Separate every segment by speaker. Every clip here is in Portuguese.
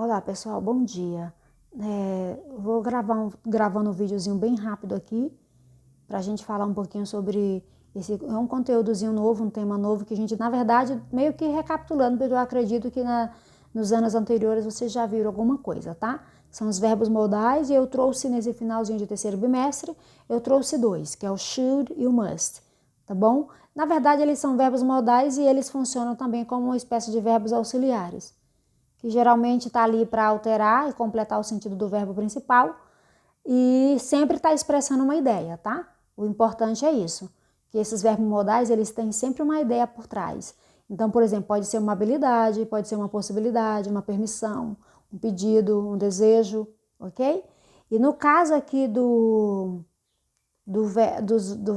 Speaker 1: Olá pessoal, bom dia. Vou gravando um videozinho bem rápido aqui para a gente falar um pouquinho sobre é um conteúdozinho novo, um tema novo que a gente, na verdade, meio que recapitulando, porque eu acredito que nos anos anteriores vocês já viram alguma coisa, tá? São os verbos modais e eu trouxe nesse finalzinho de terceiro bimestre, eu trouxe dois, que é o should e o must, tá bom? Na verdade, eles são verbos modais e eles funcionam também como uma espécie de verbos auxiliares, que geralmente está ali para alterar e completar o sentido do verbo principal e sempre está expressando uma ideia, tá? O importante é isso, que esses verbos modais, eles têm sempre uma ideia por trás. Então, por exemplo, pode ser uma habilidade, pode ser uma possibilidade, uma permissão, um pedido, um desejo, ok? E no caso aqui dos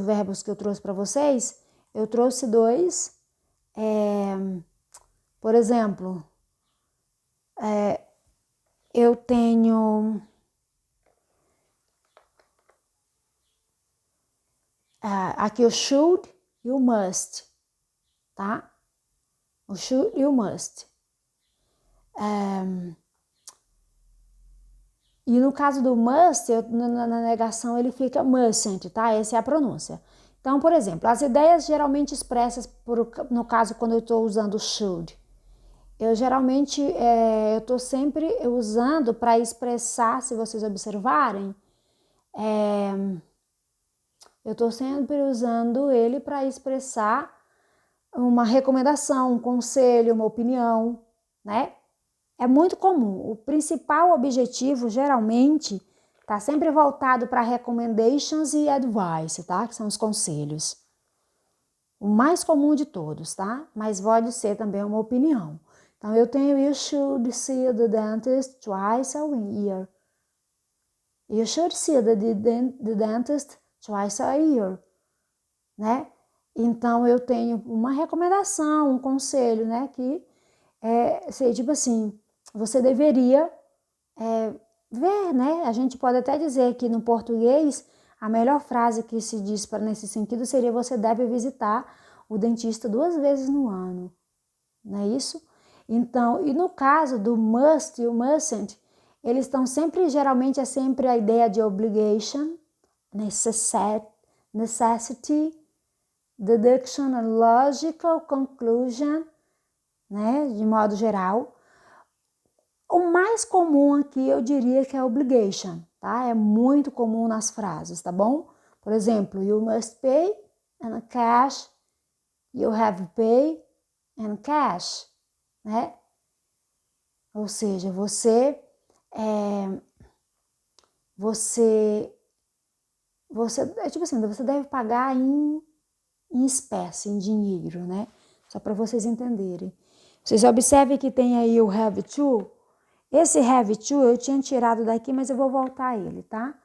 Speaker 1: verbos que eu trouxe para vocês, eu trouxe dois, por exemplo, eu tenho aqui o should e o must, tá? O should e o must. E no caso do must, na negação ele fica mustn't, tá? Essa é a pronúncia. Então, por exemplo, as ideias geralmente expressas, no caso quando eu estou usando should, eu geralmente, eu estou sempre usando para expressar, se vocês observarem, eu estou sempre usando ele para expressar uma recomendação, um conselho, uma opinião, né? É muito comum. O principal objetivo, geralmente, está sempre voltado para recommendations e advice, tá? Que são os conselhos. O mais comum de todos, tá? Mas pode ser também uma opinião. Então, eu tenho you should see the dentist twice a year. You should see the dentist twice a year, né? Então, eu tenho uma recomendação, um conselho, né? Que sei, tipo assim, você deveria ver, né? A gente pode até dizer que no português, a melhor frase que se diz nesse sentido seria você deve visitar o dentista 2 vezes no ano, não é isso? Então, e no caso do must e o mustn't, eles estão sempre, geralmente é sempre a ideia de obligation, necessity, deduction and logical conclusion, né? De modo geral. O mais comum aqui eu diria que é obligation, tá? É muito comum nas frases, tá bom? Por exemplo, you must pay and cash, you have pay and cash, né? Ou seja, você tipo assim, você deve pagar em espécie, em dinheiro, né? Só para vocês entenderem. Vocês observem que tem aí o have to. Esse have to eu tinha tirado daqui, mas eu vou voltar a ele, tá?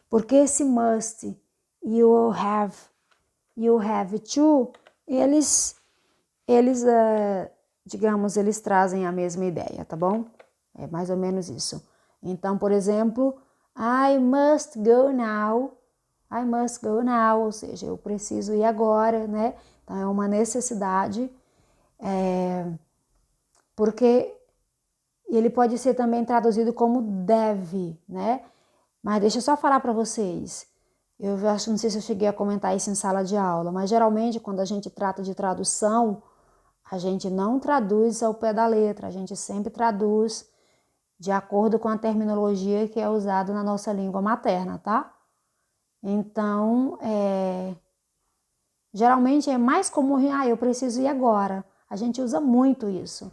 Speaker 1: Porque esse must e you have to, eles digamos, eles trazem a mesma ideia, tá bom? É mais ou menos isso. Então, por exemplo, I must go now. I must go now, ou seja, eu preciso ir agora, né? Então, é uma necessidade, porque ele pode ser também traduzido como deve, né? Mas deixa eu só falar para vocês. Eu acho, não sei se eu cheguei a comentar isso em sala de aula, mas geralmente quando a gente trata de tradução, a gente não traduz ao pé da letra, a gente sempre traduz de acordo com a terminologia que é usada na nossa língua materna, tá? Então, geralmente é mais comum, eu preciso ir agora. A gente usa muito isso.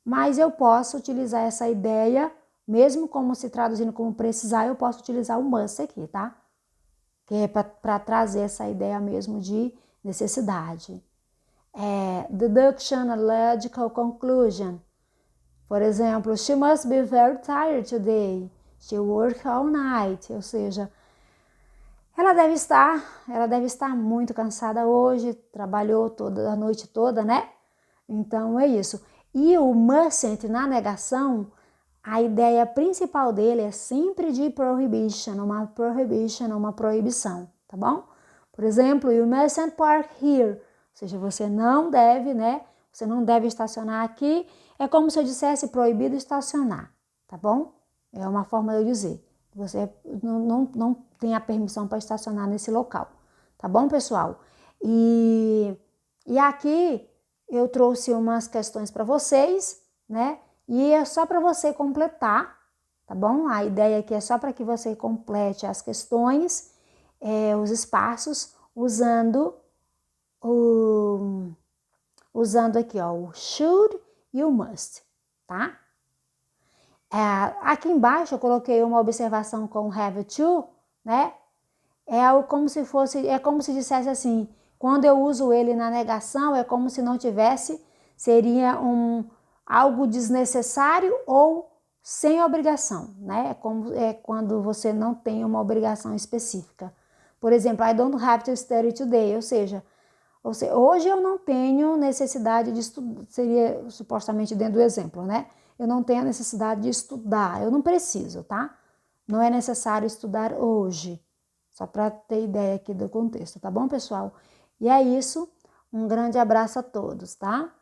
Speaker 1: Mas eu posso utilizar essa ideia, mesmo como se traduzindo como precisar, eu posso utilizar o must aqui, tá? Que é para trazer essa ideia mesmo de necessidade. Deduction, a logical conclusion. Por exemplo, she must be very tired today. She worked all night. Ou seja, ela deve estar muito cansada hoje, trabalhou toda a noite toda, né? Então é isso. E o mustn't na negação, a ideia principal dele é sempre de prohibition, uma proibição, tá bom? Por exemplo, you mustn't park here, ou seja, você não deve, né? Você não deve estacionar aqui. É como se eu dissesse proibido estacionar, tá bom? É uma forma de eu dizer. Você não tem a permissão para estacionar nesse local, tá bom, pessoal? E aqui eu trouxe umas questões para vocês, né? E é só para você completar, tá bom? A ideia aqui é só para que você complete as questões, os espaços, usando aqui, ó, o should e o must, tá? Aqui embaixo eu coloquei uma observação com have to, né? Como se dissesse assim, quando eu uso ele na negação, é como se não tivesse, seria algo desnecessário ou sem obrigação, né? É quando você não tem uma obrigação específica. Por exemplo, I don't have to study today, ou seja, hoje eu não tenho necessidade de estudar, seria supostamente dentro do exemplo, né? Eu não tenho a necessidade de estudar, eu não preciso, tá? Não é necessário estudar hoje, só para ter ideia aqui do contexto, tá bom, pessoal? E é isso, um grande abraço a todos, tá?